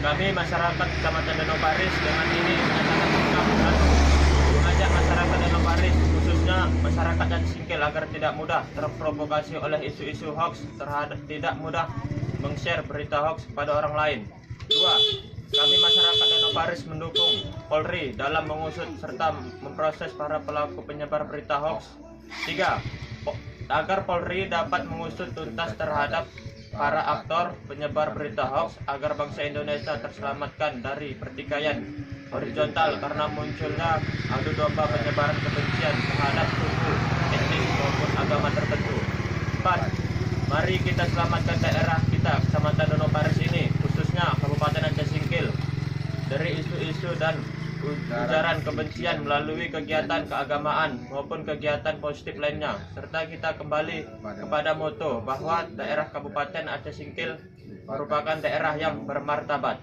Kami masyarakat Kecamatan Danau Paris dengan ini menyatakan mengajak masyarakat Danau Paris, khususnya masyarakat dan Singkil, agar tidak mudah terprovokasi oleh isu-isu hoax, tidak mudah meng-share berita hoax kepada orang lain. 2. Kami masyarakat Danau Paris mendukung Polri dalam mengusut serta memproses para pelaku penyebar berita hoax. 3. Agar Polri dapat mengusut tuntas terhadap para aktor penyebar berita hoax agar bangsa Indonesia terselamatkan dari pertikaian horizontal karena munculnya adu domba penyebaran kebencian terhadap suku, etnis maupun agama tertentu. 4. Mari kita selamatkan daerah kita, Kecamatan Danau Paris ini, khususnya Kabupaten Aceh Singkil, dari isu-isu dan ujaran kebencian melalui kegiatan keagamaan maupun kegiatan positif lainnya, serta kita kembali kepada moto bahwa daerah Kabupaten Aceh Singkil merupakan daerah yang bermartabat.